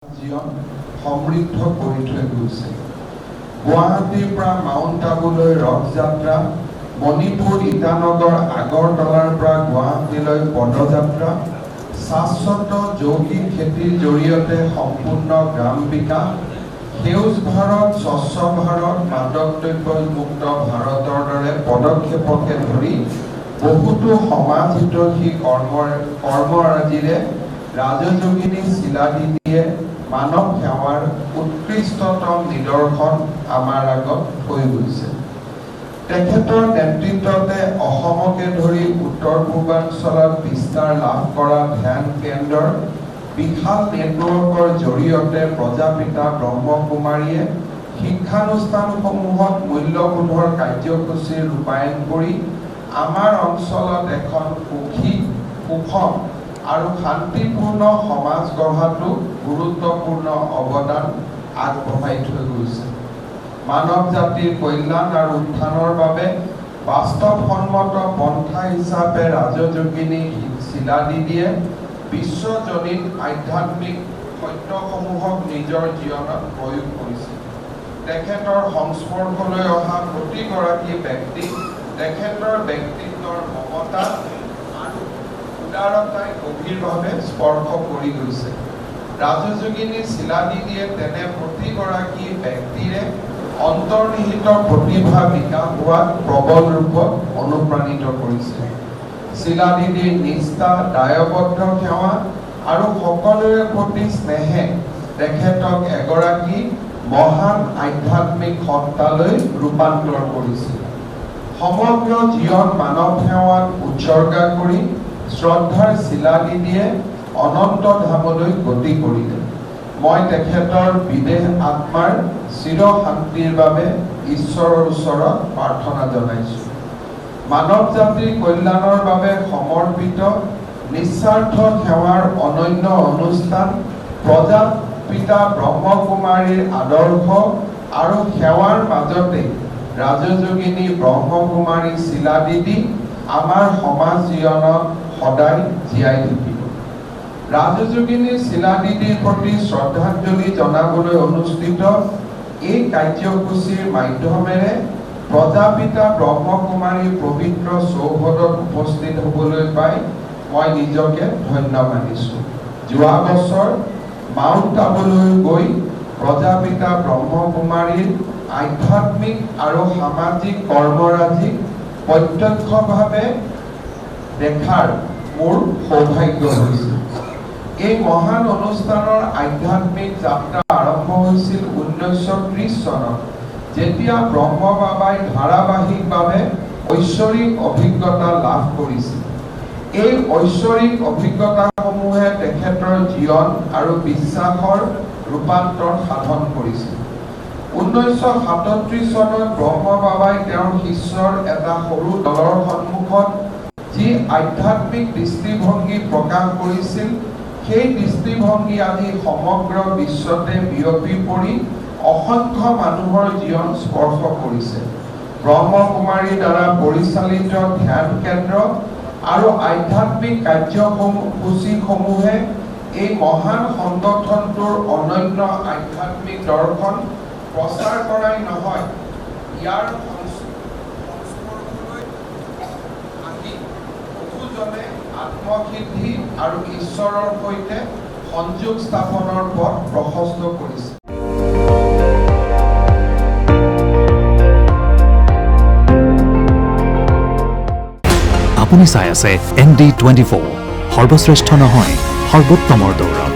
জীৱন সমৃদ্ধ কৰি থৈ গৈছে। গুৱাহাটীৰ পৰা মাউণ্ট আবুলৈ ৰথ যাত্ৰা, মণিপুৰ ইটানগৰ আগৰতলাৰ পৰা গুৱাহাটীলৈ পদযাত্ৰা, শাশ্বত যৌগিক খেতিৰ জৰিয়তে সম্পূৰ্ণ গ্ৰাম বিকাশ, সেউজ ভাৰত, স্বচ্ছ ভাৰত, মাদক দ্ৰব্যমুক্ত ভাৰতৰ দৰে পদক্ষেপকে ধৰি বহুতো সমাজ হিতৈষী কৰ্মৰাজিৰে ৰাজযোগিনী শিলাদিদিয়ে মানৱ সেৱাৰ উৎকৃষ্টতম নিদৰ্শন আমাৰ আগত থৈ গৈছে। তেখেতৰ নেতৃত্বতে অসমকে ধৰি উত্তৰ পূৰ্বাঞ্চলত বিস্তাৰ লাভ কৰা ধ্যান কেন্দ্ৰৰ বিশাল নেটৱৰ্কৰ জৰিয়তে প্ৰজাপিতা ব্ৰহ্মকুমাৰীয়ে শিক্ষানুষ্ঠানসমূহত মূল্যবোধৰ কাৰ্যসূচী ৰূপায়ণ কৰি আমাৰ অঞ্চলত এখন সুখী, সুষম আৰু শান্তিপূৰ্ণ সমাজ গঢ়াটো গুৰুত্বপূৰ্ণ অৱদান আগবঢ়াই থৈ গৈছে। মানৱ জাতিৰ কল্যাণ আৰু উত্থানৰ বাবে বাস্তৱসন্মত পন্থা হিচাপে ৰাজযোগিনী শিলাদিদিয়ে বিশ্বজনীন আধ্যাত্মিক সত্যসমূহক নিজৰ জীৱনত প্ৰয়োগ কৰিছিল। তেখেতৰ সংস্পৰ্শলৈ অহা প্ৰতিগৰাকী ব্যক্তি তেখেতৰ ব্যক্তিত্বৰ মমতা আৰু উদাৰতাই গভীৰভাৱে স্পৰ্শ কৰি গৈছে। ৰাজযোগিনী শিলাদিদিয়ে তেনে প্ৰতিগৰাকী ব্যক্তিৰে অন্তৰ্নিহিত প্ৰতিভা বিকাশ হোৱাত প্ৰবল ৰূপত অনুপ্ৰাণিত কৰিছে। শিলাদিদিৰ নিষ্ঠা, দায়বদ্ধ সেৱা আৰু সকলোৰে প্ৰতি স্নেহে তেখেতক এগৰাকী মহান আধ্যাত্মিক সত্তালৈ ৰূপান্তৰ কৰিছিল। সমগ্ৰ জীৱন মানৱ সেৱাত উৎসৰ্গা কৰি শ্ৰদ্ধাৰ শিলাদিদিয়ে অনন্ত ধামলৈ গতি কৰিলে। মই তেখেতৰ বিদেহ আত্মাৰ চিৰ শান্তিৰ বাবে ঈশ্বৰৰ ওচৰত প্ৰাৰ্থনা জনাইছোঁ। মানৱ জাতিৰ কল্যাণৰ বাবে সমৰ্পিত নিস্বাৰ্থ সেৱাৰ অনন্য অনুষ্ঠান প্ৰজাপিতা ব্ৰহ্মকুমাৰীৰ আদৰ্শ আৰু সেৱাৰ মাজতে ৰাজযোগিনী ব্ৰহ্মকুমাৰী শিলাদিদি আমাৰ সমাজ জীৱনত সদায় জীয়াই থাকিব। ৰাজযোগিনী শিলাদিদিৰ প্ৰতি শ্ৰদ্ধাঞ্জলি জনাবলৈ অনুষ্ঠিত এই কাৰ্যসূচীৰ মাধ্যমেৰে প্ৰজাপিতা ব্ৰহ্মকুমাৰী পবিত্ৰ চৌহদত উপস্থিত হ'বলৈ পাই মই নিজকে ধন্য মানিছোঁ। যোৱা বছৰ মাউণ্ট আবুলৈ গৈ প্ৰজাপিতা ব্ৰহ্মকুমাৰীৰ আধ্যাত্মিক আৰু সামাজিক কৰ্মৰাজিক প্ৰত্যক্ষভাৱে দেখাৰ মোৰ সৌভাগ্য হৈছিল। এই মহান অনুষ্ঠানৰ আধ্যাত্মিক যাত্ৰা আৰম্ভ হৈছিল 1930 চনত, যেতিয়া ব্ৰহ্ম বাবাই ধাৰাবাহিকভাৱে ঐশ্বৰিক অভিজ্ঞতা লাভ কৰিছিল। এই ঐশ্বৰিক অভিজ্ঞতাসমূহে তেখেতৰ জীৱন আৰু বিশ্বাসৰ ৰূপান্তৰ সাধন কৰিছিল। 1937 চনত ব্ৰহ্ম বাবাই তেওঁৰ শিষ্যৰ এটা সৰু দলৰ সন্মুখত যি আধ্যাত্মিক দৃষ্টিভংগী প্ৰকাশ কৰিছিল, সেই দৃষ্টিভংগী আজি সমগ্ৰ বিশ্বতে বিয়পি পৰি অসংখ্য মানুহৰ জীৱন স্পৰ্শ কৰিছে। ব্ৰহ্মকুমাৰীৰ দ্বাৰা পৰিচালিত ধ্যান কেন্দ্ৰ আৰু আধ্যাত্মিক কাৰ্যসূচীসমূহে এই মহান সংগঠনটোৰ অনন্য আধ্যাত্মিক দৰ্শন প্ৰচাৰ কৰাই নহয়, ইয়াৰ সংস্পৰ্শলৈ আহি বহুজনে আত্মসিদ্ধি আৰু ঈশ্বৰৰ সৈতে সংযোগ স্থাপনৰ পথ প্ৰশস্ত কৰিছে। আপুনি চাই আছে ND24, সৰ্বশ্ৰেষ্ঠ নহয়, সৰ্বোত্তমৰ দৌৰ।